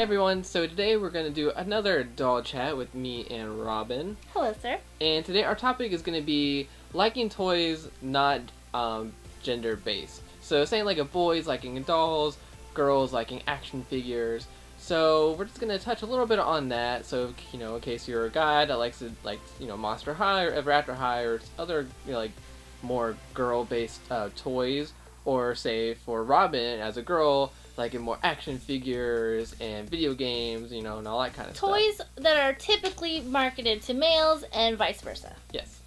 everyone, so today we're going to do another doll chat with me and Robin. Hello, sir. And today our topic is going to be liking toys not gender based. So saying like a boys liking dolls, girls liking action figures. So we're just going to touch a little bit on that. So, you know, in case you're a guy that likes to, like, you know, Monster High or Ever After High or other, you know, like more girl based toys, or say for Robin as a girl, liking more action figures and video games, you know, and all that kind of stuff. Toys that are typically marketed to males and vice versa. Yes.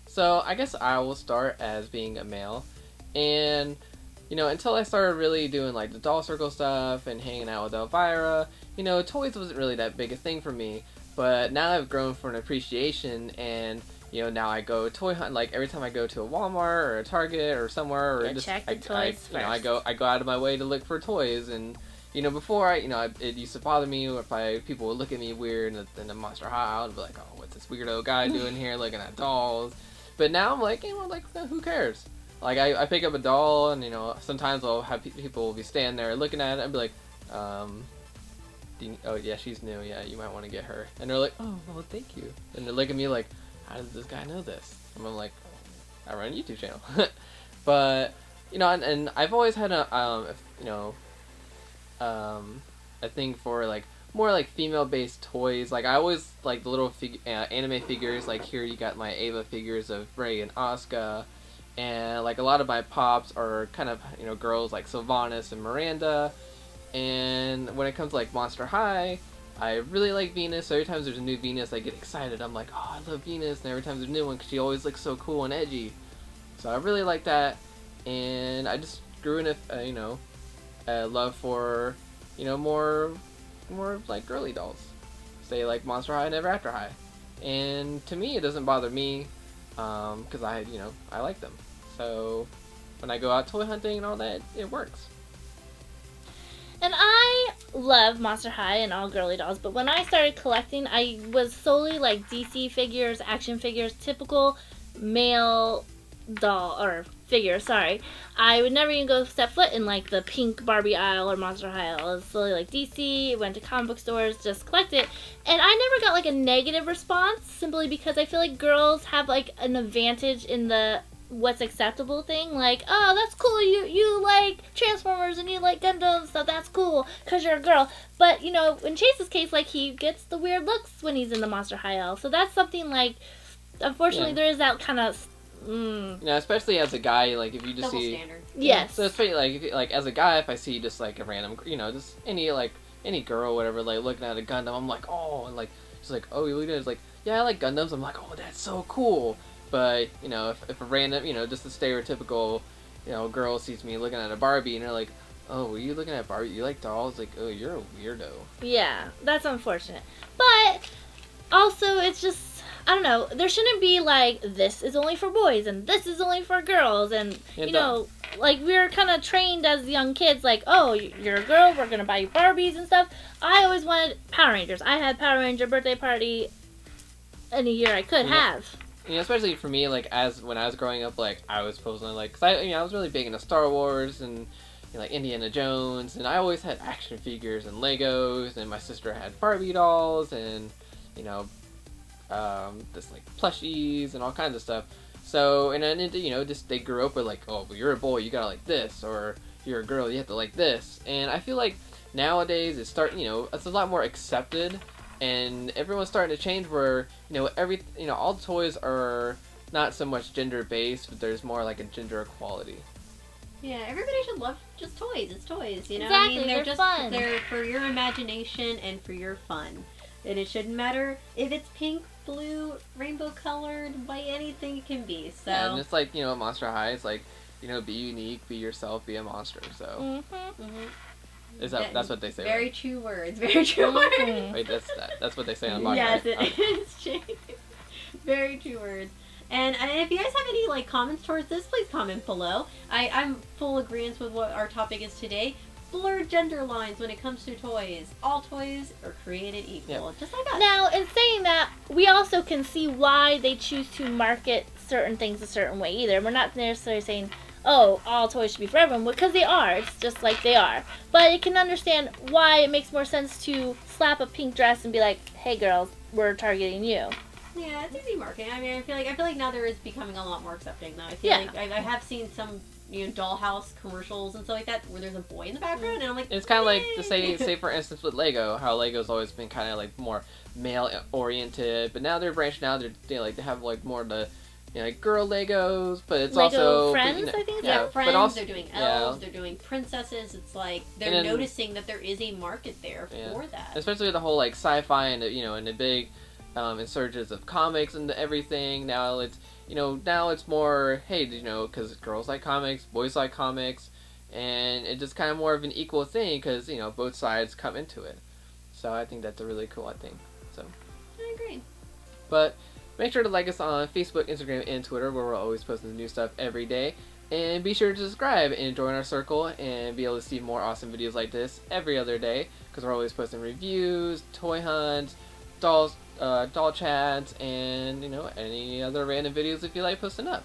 So I guess I will start as being a male. And, you know, until I started really doing like the doll circle stuff and hanging out with Elvira, you know, toys wasn't really that big a thing for me. But now I've grown for an appreciation, and you know, now I go toy hunt, like every time I go to a Walmart or a Target or somewhere, or just check the toys first. You know, I go out of my way to look for toys. And you know, before it used to bother me if people would look at me weird in the Monster High, I would be like, oh, what's this weirdo guy doing here looking at dolls? But now I'm like, you know, like, who cares? Like I pick up a doll, and you know, sometimes I'll have people will be standing there looking at it and be like, oh yeah, she's new, yeah, you might want to get her. And they're like, oh, well, thank you. And they look at me like, how does this guy know this? And I'm like, I run a YouTube channel. But, you know, and I've always had a thing for, like, more, like, female-based toys. Like, I always, like, the little anime figures. Like, here you got my Ava figures of Rey and Asuka. And, like, a lot of my pops are kind of, you know, girls like Sylvanas and Miranda. And when it comes to, like, Monster High, I really like Venus, so every time there's a new Venus, I get excited. I'm like, oh, I love Venus, and every time there's a new one, because she always looks so cool and edgy. So I really like that, and I just grew in a love for, you know, more like girly dolls. Say like Monster High and Ever After High. And to me, it doesn't bother me, because I like them. So when I go out toy hunting and all that, it works. And I love Monster High and all girly dolls, but when I started collecting, I was solely like DC figures, action figures, typical male doll, or figure, sorry. I would never even go step foot in like the pink Barbie aisle or Monster High aisle. I was solely like DC, went to comic book stores, just collect it. And I never got like a negative response, simply because I feel like girls have like an advantage in the what's acceptable thing, like, oh, that's cool, you like Transformers and you like Gundam, so that's cool because you're a girl. But you know, in Chase's case, like, he gets the weird looks when he's in the Monster High aisle, so that's something like, unfortunately, there is that kind of Yeah, especially as a guy, like, if you just double see standard. Yes. So it's funny, like as a guy, if I see just like a random, you know, just any girl, whatever, like looking at a Gundam, I'm like, oh, and like she's like, oh, you look at it, it's like, yeah, I like Gundams. I'm like, oh, that's so cool. But, you know, if a random, you know, just a stereotypical, you know, girl sees me looking at a Barbie and they're like, oh, were you looking at Barbie? You like dolls? Like, oh, you're a weirdo. Yeah, that's unfortunate. But also, it's just, I don't know, there shouldn't be like, this is only for boys and this is only for girls. And, you know, like, we're kind of trained as young kids, like, oh, you're a girl, we're going to buy you Barbies and stuff. I always wanted Power Rangers. I had Power Ranger birthday party any year I could have. You know, especially for me, like, when I was growing up, like, I was supposed to, like, cause I was really big into Star Wars and, you know, like, Indiana Jones, and I always had action figures and Legos, and my sister had Barbie dolls, and, you know, just, like, plushies and all kinds of stuff. So, and then, you know, just, they grew up with, like, oh, well, you're a boy, you gotta like this, or you're a girl, you have to like this, and I feel like nowadays it's a lot more accepted. And everyone's starting to change where, you know, all toys are not so much gender-based, but there's more like a gender equality. Yeah, everybody should love just toys. It's toys, you know? Exactly, I mean, they're just fun. They're for your imagination and for your fun. And it shouldn't matter if it's pink, blue, rainbow-colored, by anything it can be, so... Yeah, and it's like, you know, Monster High, it's like, you know, be unique, be yourself, be a monster, so... That's what they say, Very right? true words. Very true words. Wait, that's what they say on Bandai. Yes, it is, Jake. Very true words. And if you guys have any like comments towards this, please comment below. I'm full agreement with what our topic is today. Blur gender lines when it comes to toys. All toys are created equal, just like us. Now, in saying that, we also can see why they choose to market certain things a certain way either. We're not necessarily saying, oh, all toys should be for everyone, because they are. It's just like they are. But it can understand why it makes more sense to slap a pink dress and be like, hey girls, we're targeting you. Yeah, it's easy marketing. I mean, I feel like now there is becoming a lot more accepting though. I feel like I have seen some, you know, dollhouse commercials and stuff like that where there's a boy in the background, and I'm like, It's kind of like to say for instance with Lego, how Lego's always been kind of like more male oriented, but now they're branching out. They have like more of the, you know, like girl Legos, but it's Lego also Friends, you know, I think. Yeah, friends. but also, they're doing elves. They're doing princesses. It's like they're then, noticing that there is a market there for that. Especially with the whole like sci-fi and you know, and the big insurgence of comics and everything. Now it's, you know, now it's more, hey, you know, because girls like comics, boys like comics, and it's just kind of more of an equal thing because, you know, both sides come into it. So I think that's a really cool thing. So I agree. But make sure to like us on Facebook, Instagram, and Twitter, where we're always posting new stuff every day. And be sure to subscribe and join our circle and be able to see more awesome videos like this every other day, because we're always posting reviews, toy hunts, doll chats, and, you know, any other random videos if you like posting up.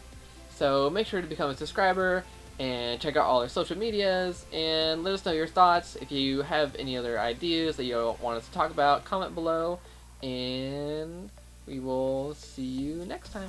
So make sure to become a subscriber and check out all our social medias and let us know your thoughts. If you have any other ideas that you want us to talk about, comment below, and we will see you next time.